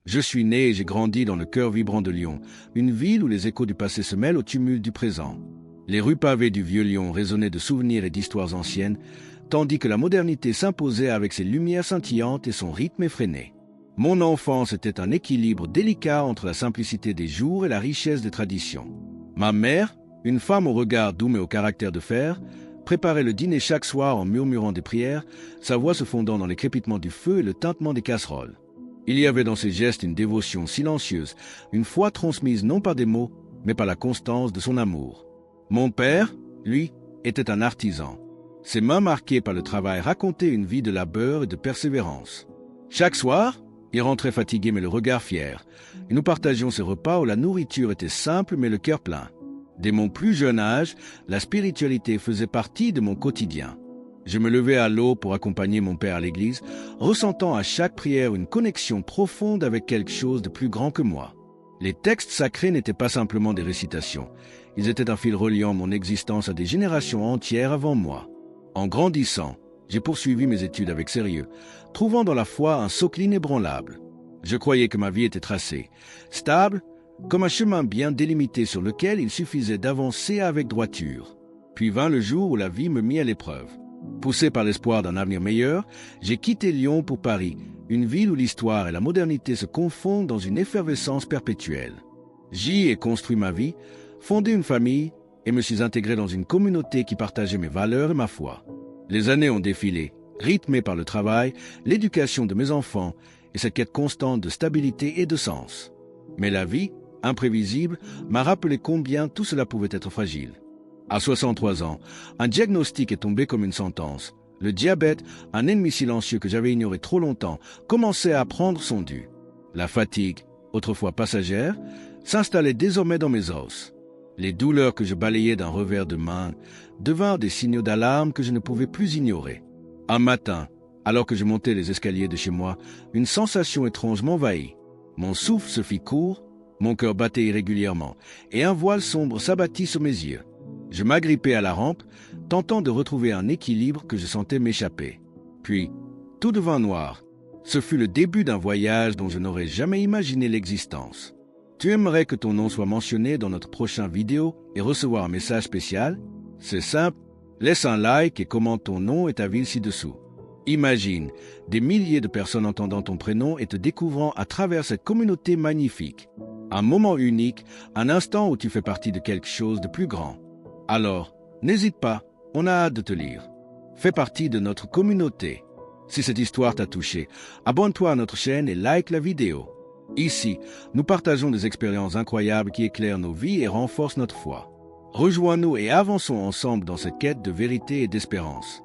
Je suis né et j'ai grandi dans le cœur vibrant de Lyon, une ville où les échos du passé se mêlent au tumulte du présent. Les rues pavées du vieux Lyon résonnaient de souvenirs et d'histoires anciennes, tandis que la modernité s'imposait avec ses lumières scintillantes et son rythme effréné. Mon enfance était un équilibre délicat entre la simplicité des jours et la richesse des traditions. Ma mère, une femme au regard doux mais au caractère de fer, préparait le dîner chaque soir en murmurant des prières, sa voix se fondant dans les crépitements du feu et le tintement des casseroles. Il y avait dans ses gestes une dévotion silencieuse, une foi transmise non par des mots, mais par la constance de son amour. Mon père, lui, était un artisan. Ses mains marquées par le travail racontaient une vie de labeur et de persévérance. Chaque soir, il rentrait fatigué mais le regard fier, et nous partagions ces repas où la nourriture était simple mais le cœur plein. Dès mon plus jeune âge, la spiritualité faisait partie de mon quotidien. Je me levais à l'aube pour accompagner mon père à l'église, ressentant à chaque prière une connexion profonde avec quelque chose de plus grand que moi. Les textes sacrés n'étaient pas simplement des récitations, ils étaient un fil reliant mon existence à des générations entières avant moi. En grandissant, j'ai poursuivi mes études avec sérieux, trouvant dans la foi un socle inébranlable. Je croyais que ma vie était tracée, stable, comme un chemin bien délimité sur lequel il suffisait d'avancer avec droiture. Puis vint le jour où la vie me mit à l'épreuve. Poussé par l'espoir d'un avenir meilleur, j'ai quitté Lyon pour Paris, une ville où l'histoire et la modernité se confondent dans une effervescence perpétuelle. J'y ai construit ma vie, fondé une famille et me suis intégré dans une communauté qui partageait mes valeurs et ma foi. Les années ont défilé, rythmées par le travail, l'éducation de mes enfants et cette quête constante de stabilité et de sens. Mais la vie, imprévisible, m'a rappelé combien tout cela pouvait être fragile. À 63 ans, un diagnostic est tombé comme une sentence. Le diabète, un ennemi silencieux que j'avais ignoré trop longtemps, commençait à prendre son dû. La fatigue, autrefois passagère, s'installait désormais dans mes os. Les douleurs que je balayais d'un revers de main devinrent des signaux d'alarme que je ne pouvais plus ignorer. Un matin, alors que je montais les escaliers de chez moi, une sensation étrange m'envahit. Mon souffle se fit court, mon cœur battait irrégulièrement, et un voile sombre s'abattit sur mes yeux. Je m'agrippais à la rampe, tentant de retrouver un équilibre que je sentais m'échapper. Puis, tout devint noir. Ce fut le début d'un voyage dont je n'aurais jamais imaginé l'existence. Tu aimerais que ton nom soit mentionné dans notre prochain vidéo et recevoir un message spécial? C'est simple, laisse un like et commente ton nom et ta ville ci-dessous. Imagine des milliers de personnes entendant ton prénom et te découvrant à travers cette communauté magnifique. Un moment unique, un instant où tu fais partie de quelque chose de plus grand. Alors, n'hésite pas, on a hâte de te lire. Fais partie de notre communauté. Si cette histoire t'a touché, abonne-toi à notre chaîne et like la vidéo. Ici, nous partageons des expériences incroyables qui éclairent nos vies et renforcent notre foi. Rejoins-nous et avançons ensemble dans cette quête de vérité et d'espérance.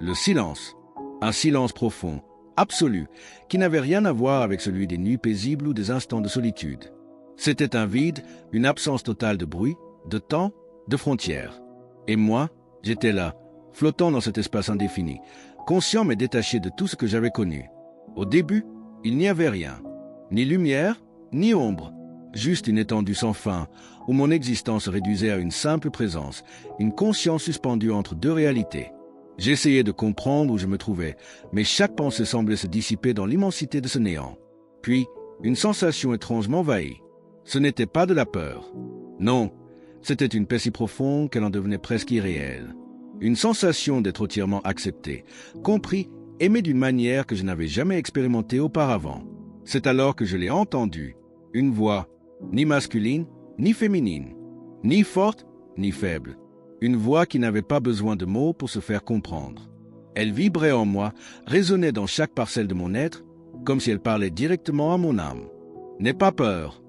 Le silence, un silence profond, absolu, qui n'avait rien à voir avec celui des nuits paisibles ou des instants de solitude. C'était un vide, une absence totale de bruit, de temps, de frontières. Et moi, j'étais là, flottant dans cet espace indéfini, conscient mais détaché de tout ce que j'avais connu. Au début, il n'y avait rien. Ni lumière, ni ombre. Juste une étendue sans fin, où mon existence se réduisait à une simple présence, une conscience suspendue entre deux réalités. J'essayais de comprendre où je me trouvais, mais chaque pensée semblait se dissiper dans l'immensité de ce néant. Puis, une sensation étrange m'envahit. Ce n'était pas de la peur. Non, c'était une paix si profonde qu'elle en devenait presque irréelle. Une sensation d'être entièrement accepté, compris, aimé d'une manière que je n'avais jamais expérimentée auparavant. C'est alors que je l'ai entendue, une voix, ni masculine, ni féminine, ni forte, ni faible. Une voix qui n'avait pas besoin de mots pour se faire comprendre. Elle vibrait en moi, résonnait dans chaque parcelle de mon être, comme si elle parlait directement à mon âme. N'aie pas peur.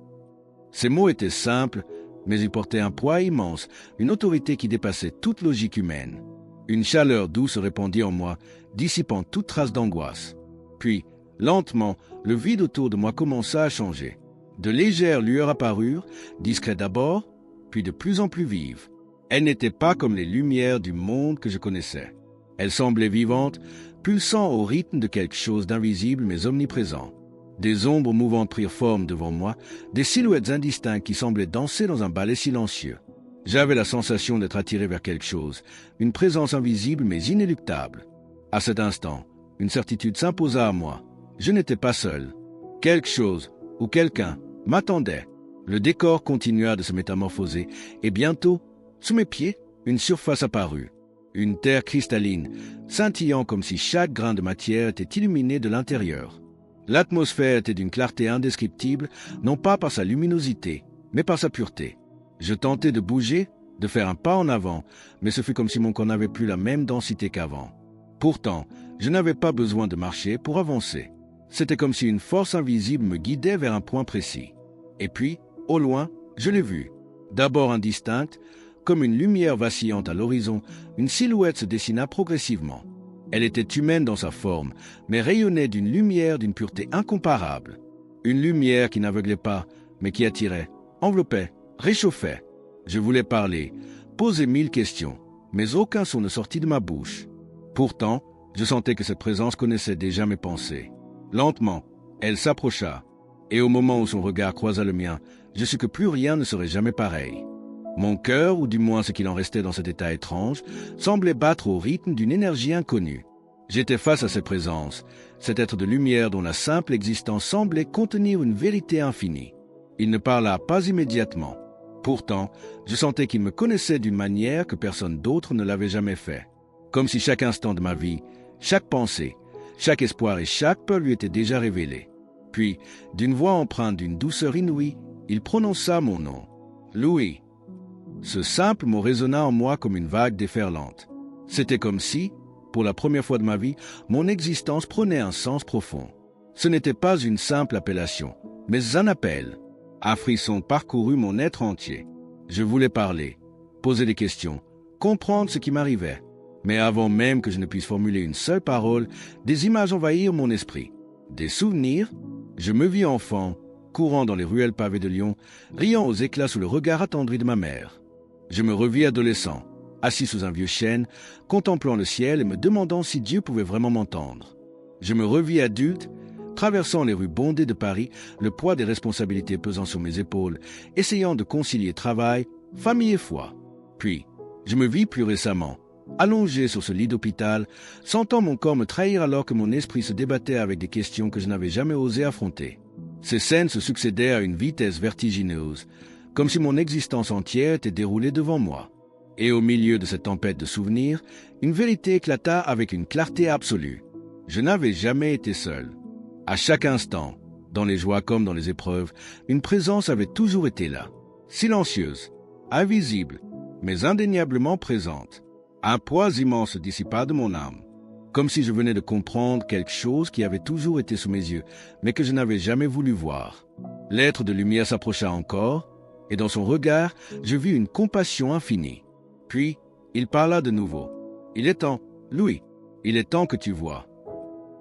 Ces mots étaient simples, mais ils portaient un poids immense, une autorité qui dépassait toute logique humaine. Une chaleur douce se répandit en moi, dissipant toute trace d'angoisse. Puis, lentement, le vide autour de moi commença à changer. De légères lueurs apparurent, discrètes d'abord, puis de plus en plus vives. Elles n'étaient pas comme les lumières du monde que je connaissais. Elles semblaient vivantes, pulsant au rythme de quelque chose d'invisible mais omniprésent. Des ombres mouvantes prirent forme devant moi, des silhouettes indistinctes qui semblaient danser dans un ballet silencieux. J'avais la sensation d'être attiré vers quelque chose, une présence invisible mais inéluctable. À cet instant, une certitude s'imposa à moi. Je n'étais pas seul. Quelque chose, où quelqu'un m'attendait. Le décor continua de se métamorphoser et bientôt, sous mes pieds, une surface apparut. Une terre cristalline, scintillant comme si chaque grain de matière était illuminé de l'intérieur. L'atmosphère était d'une clarté indescriptible, non pas par sa luminosité, mais par sa pureté. Je tentais de bouger, de faire un pas en avant, mais ce fut comme si mon corps n'avait plus la même densité qu'avant. Pourtant, je n'avais pas besoin de marcher pour avancer. C'était comme si une force invisible me guidait vers un point précis. Et puis, au loin, je l'ai vue. D'abord indistincte, comme une lumière vacillante à l'horizon, une silhouette se dessina progressivement. Elle était humaine dans sa forme, mais rayonnait d'une lumière d'une pureté incomparable. Une lumière qui n'aveuglait pas, mais qui attirait, enveloppait, réchauffait. Je voulais parler, poser 1000 questions, mais aucun son ne sortit de ma bouche. Pourtant, je sentais que cette présence connaissait déjà mes pensées. Lentement, elle s'approcha, et au moment où son regard croisa le mien, je sus que plus rien ne serait jamais pareil. Mon cœur, ou du moins ce qu'il en restait dans cet état étrange, semblait battre au rythme d'une énergie inconnue. J'étais face à cette présence, cet être de lumière dont la simple existence semblait contenir une vérité infinie. Il ne parla pas immédiatement. Pourtant, je sentais qu'il me connaissait d'une manière que personne d'autre ne l'avait jamais fait. Comme si chaque instant de ma vie, chaque pensée, chaque espoir et chaque peur lui étaient déjà révélés. Puis, d'une voix empreinte d'une douceur inouïe, il prononça mon nom. Louis. Ce simple mot résonna en moi comme une vague déferlante. C'était comme si, pour la première fois de ma vie, mon existence prenait un sens profond. Ce n'était pas une simple appellation, mais un appel. Un frisson parcourut mon être entier. Je voulais parler, poser des questions, comprendre ce qui m'arrivait. Mais avant même que je ne puisse formuler une seule parole, des images envahirent mon esprit. Des souvenirs. Je me vis enfant, courant dans les ruelles pavées de Lyon, riant aux éclats sous le regard attendri de ma mère. Je me revis adolescent, assis sous un vieux chêne, contemplant le ciel et me demandant si Dieu pouvait vraiment m'entendre. Je me revis adulte, traversant les rues bondées de Paris, le poids des responsabilités pesant sur mes épaules, essayant de concilier travail, famille et foi. Puis, je me vis plus récemment, allongé sur ce lit d'hôpital, sentant mon corps me trahir alors que mon esprit se débattait avec des questions que je n'avais jamais osé affronter. Ces scènes se succédaient à une vitesse vertigineuse, comme si mon existence entière était déroulée devant moi. Et au milieu de cette tempête de souvenirs, une vérité éclata avec une clarté absolue. Je n'avais jamais été seul. À chaque instant, dans les joies comme dans les épreuves, une présence avait toujours été là, silencieuse, invisible, mais indéniablement présente. Un poids immense se dissipa de mon âme, comme si je venais de comprendre quelque chose qui avait toujours été sous mes yeux, mais que je n'avais jamais voulu voir. L'être de lumière s'approcha encore, et dans son regard, je vis une compassion infinie. Puis, il parla de nouveau. « Il est temps, Louis, il est temps que tu vois. »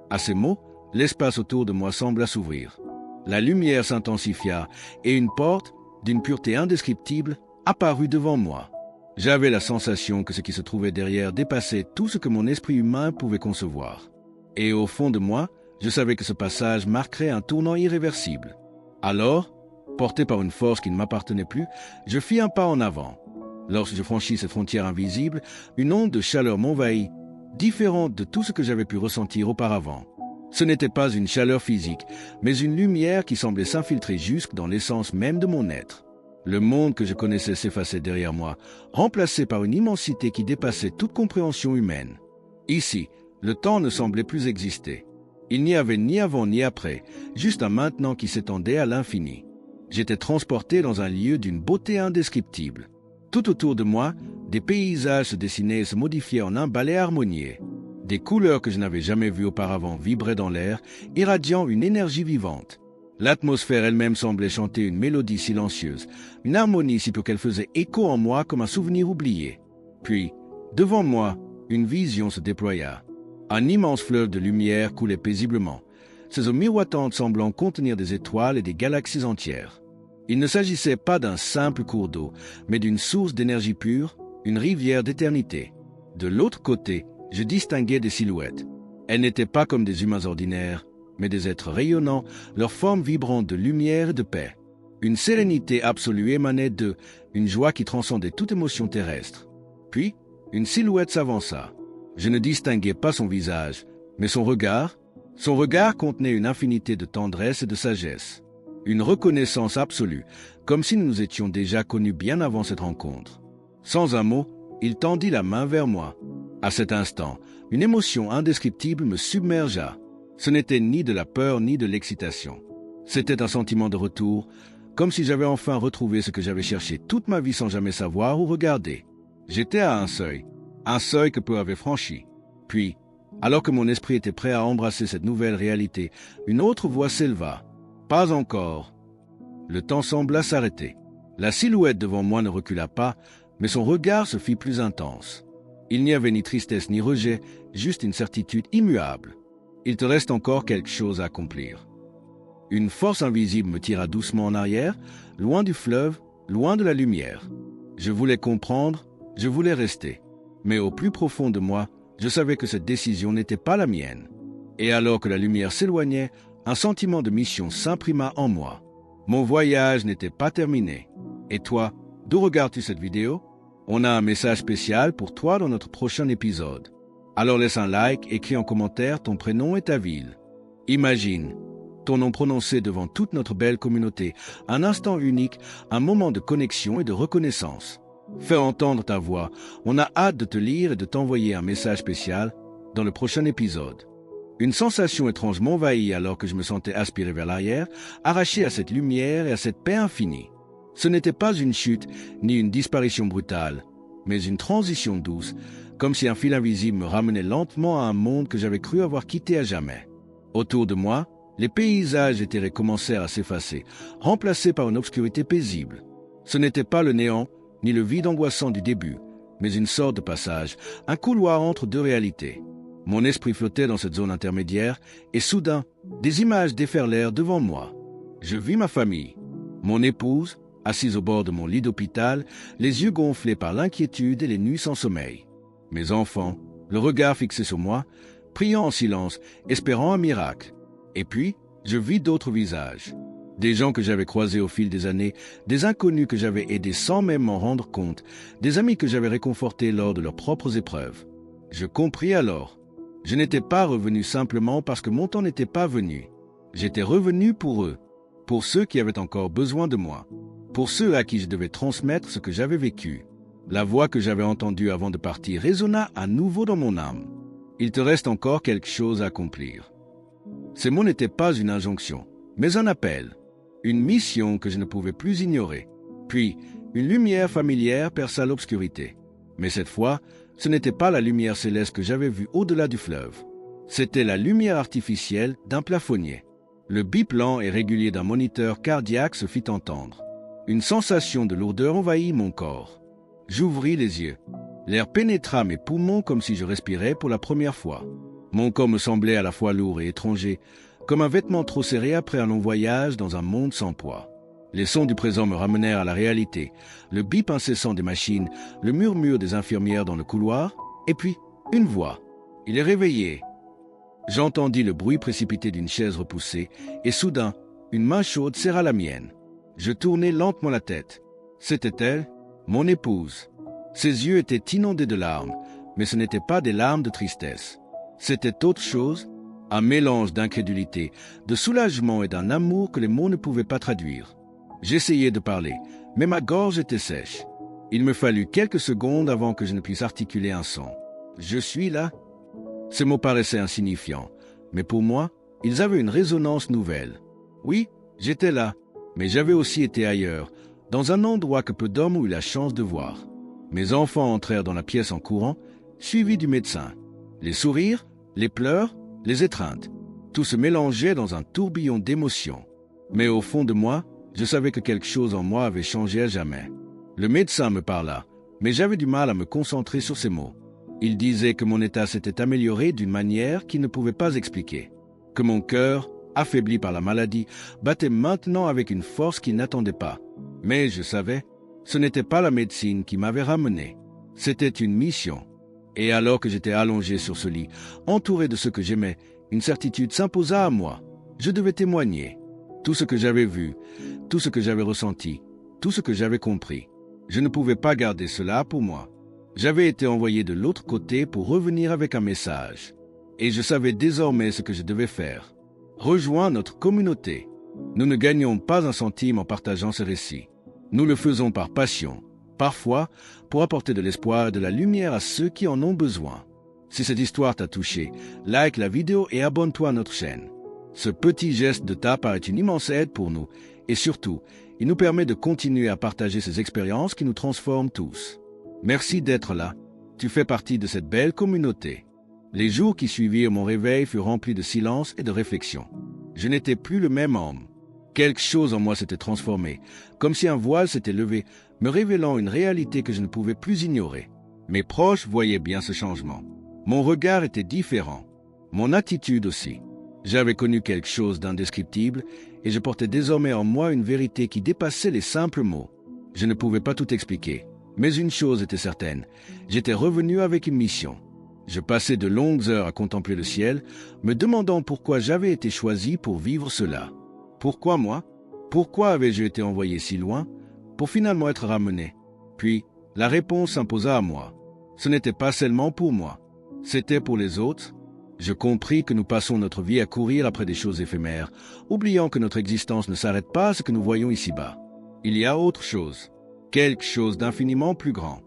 À ces mots, l'espace autour de moi sembla s'ouvrir. La lumière s'intensifia, et une porte, d'une pureté indescriptible, apparut devant moi. J'avais la sensation que ce qui se trouvait derrière dépassait tout ce que mon esprit humain pouvait concevoir. Et au fond de moi, je savais que ce passage marquerait un tournant irréversible. Alors, porté par une force qui ne m'appartenait plus, je fis un pas en avant. Lorsque je franchis cette frontière invisible, une onde de chaleur m'envahit, différente de tout ce que j'avais pu ressentir auparavant. Ce n'était pas une chaleur physique, mais une lumière qui semblait s'infiltrer jusque dans l'essence même de mon être. Le monde que je connaissais s'effaçait derrière moi, remplacé par une immensité qui dépassait toute compréhension humaine. Ici, le temps ne semblait plus exister. Il n'y avait ni avant ni après, juste un maintenant qui s'étendait à l'infini. J'étais transporté dans un lieu d'une beauté indescriptible. Tout autour de moi, des paysages se dessinaient et se modifiaient en un ballet harmonieux. Des couleurs que je n'avais jamais vues auparavant vibraient dans l'air, irradiant une énergie vivante. L'atmosphère elle-même semblait chanter une mélodie silencieuse, une harmonie si peu qu'elle faisait écho en moi comme un souvenir oublié. Puis, devant moi, une vision se déploya. Un immense fleuve de lumière coulait paisiblement, ses eaux miroitantes semblant contenir des étoiles et des galaxies entières. Il ne s'agissait pas d'un simple cours d'eau, mais d'une source d'énergie pure, une rivière d'éternité. De l'autre côté, je distinguais des silhouettes. Elles n'étaient pas comme des humains ordinaires, mais des êtres rayonnants, leurs formes vibrantes de lumière et de paix. Une sérénité absolue émanait d'eux, une joie qui transcendait toute émotion terrestre. Puis, une silhouette s'avança. Je ne distinguais pas son visage, mais son regard. Son regard contenait une infinité de tendresse et de sagesse. Une reconnaissance absolue, comme si nous nous étions déjà connus bien avant cette rencontre. Sans un mot, il tendit la main vers moi. À cet instant, une émotion indescriptible me submergea. Ce n'était ni de la peur ni de l'excitation. C'était un sentiment de retour, comme si j'avais enfin retrouvé ce que j'avais cherché toute ma vie sans jamais savoir ou regarder. J'étais à un seuil que peu avait franchi. Puis, alors que mon esprit était prêt à embrasser cette nouvelle réalité, une autre voix s'éleva. Pas encore. Le temps sembla s'arrêter. La silhouette devant moi ne recula pas, mais son regard se fit plus intense. Il n'y avait ni tristesse ni rejet, juste une certitude immuable. Il te reste encore quelque chose à accomplir. Une force invisible me tira doucement en arrière, loin du fleuve, loin de la lumière. Je voulais comprendre, je voulais rester. Mais au plus profond de moi, je savais que cette décision n'était pas la mienne. Et alors que la lumière s'éloignait, un sentiment de mission s'imprima en moi. Mon voyage n'était pas terminé. Et toi, d'où regardes-tu cette vidéo? On a un message spécial pour toi dans notre prochain épisode. Alors laisse un like, écris en commentaire ton prénom et ta ville. Imagine ton nom prononcé devant toute notre belle communauté, un instant unique, un moment de connexion et de reconnaissance. Fais entendre ta voix. On a hâte de te lire et de t'envoyer un message spécial dans le prochain épisode. Une sensation étrange m'envahit alors que je me sentais aspiré vers l'arrière, arraché à cette lumière et à cette paix infinie. Ce n'était pas une chute ni une disparition brutale, mais une transition douce, comme si un fil invisible me ramenait lentement à un monde que j'avais cru avoir quitté à jamais. Autour de moi, les paysages éthérés commencèrent à s'effacer, remplacés par une obscurité paisible. Ce n'était pas le néant, ni le vide angoissant du début, mais une sorte de passage, un couloir entre deux réalités. Mon esprit flottait dans cette zone intermédiaire, et soudain, des images déferlèrent devant moi. Je vis ma famille, mon épouse, assise au bord de mon lit d'hôpital, les yeux gonflés par l'inquiétude et les nuits sans sommeil. Mes enfants, le regard fixé sur moi, priant en silence, espérant un miracle. Et puis, je vis d'autres visages. Des gens que j'avais croisés au fil des années, des inconnus que j'avais aidés sans même m'en rendre compte, des amis que j'avais réconfortés lors de leurs propres épreuves. Je compris alors. Je n'étais pas revenu simplement parce que mon temps n'était pas venu. J'étais revenu pour eux, pour ceux qui avaient encore besoin de moi, pour ceux à qui je devais transmettre ce que j'avais vécu. La voix que j'avais entendue avant de partir résonna à nouveau dans mon âme. Il te reste encore quelque chose à accomplir. Ces mots n'étaient pas une injonction, mais un appel, une mission que je ne pouvais plus ignorer. Puis, une lumière familière perça l'obscurité. Mais cette fois, ce n'était pas la lumière céleste que j'avais vue au-delà du fleuve. C'était la lumière artificielle d'un plafonnier. Le bip lent et régulier d'un moniteur cardiaque se fit entendre. Une sensation de lourdeur envahit mon corps. J'ouvris les yeux. L'air pénétra mes poumons comme si je respirais pour la première fois. Mon corps me semblait à la fois lourd et étranger, comme un vêtement trop serré après un long voyage dans un monde sans poids. Les sons du présent me ramenèrent à la réalité, le bip incessant des machines, le murmure des infirmières dans le couloir, et puis une voix. Il est réveillé. J'entendis le bruit précipité d'une chaise repoussée, et soudain, une main chaude serra la mienne. Je tournai lentement la tête. C'était elle, mon épouse. Ses yeux étaient inondés de larmes, mais ce n'étaient pas des larmes de tristesse. C'était autre chose, un mélange d'incrédulité, de soulagement et d'un amour que les mots ne pouvaient pas traduire. J'essayais de parler, mais ma gorge était sèche. Il me fallut quelques secondes avant que je ne puisse articuler un son. « Je suis là ?» Ces mots paraissaient insignifiants, mais pour moi, ils avaient une résonance nouvelle. Oui, j'étais là, mais j'avais aussi été ailleurs, dans un endroit que peu d'hommes ont eu la chance de voir. Mes enfants entrèrent dans la pièce en courant, suivis du médecin. Les sourires, les pleurs, les étreintes, tout se mélangeait dans un tourbillon d'émotions. Mais au fond de moi, je savais que quelque chose en moi avait changé à jamais. Le médecin me parla, mais j'avais du mal à me concentrer sur ces mots. Il disait que mon état s'était amélioré d'une manière qu'il ne pouvait pas expliquer, que mon cœur, affaibli par la maladie, battait maintenant avec une force qu'il n'attendait pas. Mais je savais, ce n'était pas la médecine qui m'avait ramené, c'était une mission. Et alors que j'étais allongé sur ce lit, entouré de ceux que j'aimais, une certitude s'imposa à moi. Je devais témoigner. Tout ce que j'avais vu, tout ce que j'avais ressenti, tout ce que j'avais compris. Je ne pouvais pas garder cela pour moi. J'avais été envoyé de l'autre côté pour revenir avec un message. Et je savais désormais ce que je devais faire. Rejoindre notre communauté. Nous ne gagnons pas un centime en partageant ce récit. Nous le faisons par passion, parfois pour apporter de l'espoir et de la lumière à ceux qui en ont besoin. Si cette histoire t'a touché, like la vidéo et abonne-toi à notre chaîne. Ce petit geste de ta part est une immense aide pour nous et surtout, il nous permet de continuer à partager ces expériences qui nous transforment tous. Merci d'être là. Tu fais partie de cette belle communauté. Les jours qui suivirent mon réveil furent remplis de silence et de réflexion. Je n'étais plus le même homme. Quelque chose en moi s'était transformé, comme si un voile s'était levé, me révélant une réalité que je ne pouvais plus ignorer. Mes proches voyaient bien ce changement. Mon regard était différent. Mon attitude aussi. J'avais connu quelque chose d'indescriptible et je portais désormais en moi une vérité qui dépassait les simples mots. Je ne pouvais pas tout expliquer, mais une chose était certaine, j'étais revenu avec une mission. Je passais de longues heures à contempler le ciel, me demandant pourquoi j'avais été choisi pour vivre cela. Pourquoi moi? Pourquoi avais-je été envoyé si loin? Pour finalement être ramené. Puis, la réponse s'imposa à moi. Ce n'était pas seulement pour moi, c'était pour les autres. Je compris que nous passons notre vie à courir après des choses éphémères, oubliant que notre existence ne s'arrête pas à ce que nous voyons ici-bas. Il y a autre chose, quelque chose d'infiniment plus grand.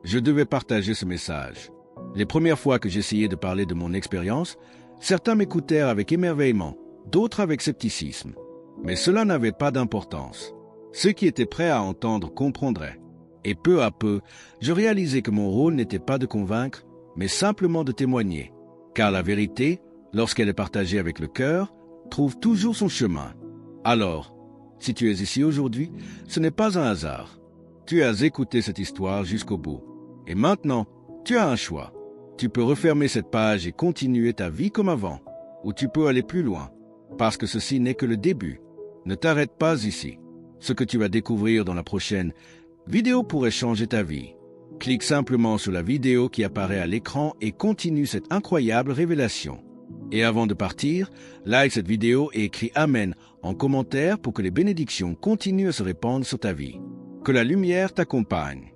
Je devais partager ce message. Les premières fois que j'essayais de parler de mon expérience, certains m'écoutèrent avec émerveillement, d'autres avec scepticisme. Mais cela n'avait pas d'importance. Ceux qui étaient prêts à entendre comprendraient. Et peu à peu, je réalisais que mon rôle n'était pas de convaincre, mais simplement de témoigner. Car la vérité, lorsqu'elle est partagée avec le cœur, trouve toujours son chemin. Alors, si tu es ici aujourd'hui, ce n'est pas un hasard. Tu as écouté cette histoire jusqu'au bout. Et maintenant, tu as un choix. Tu peux refermer cette page et continuer ta vie comme avant, ou tu peux aller plus loin, parce que ceci n'est que le début. Ne t'arrête pas ici. Ce que tu vas découvrir dans la prochaine vidéo pourrait changer ta vie. Clique simplement sur la vidéo qui apparaît à l'écran et continue cette incroyable révélation. Et avant de partir, like cette vidéo et écris Amen en commentaire pour que les bénédictions continuent à se répandre sur ta vie. Que la lumière t'accompagne.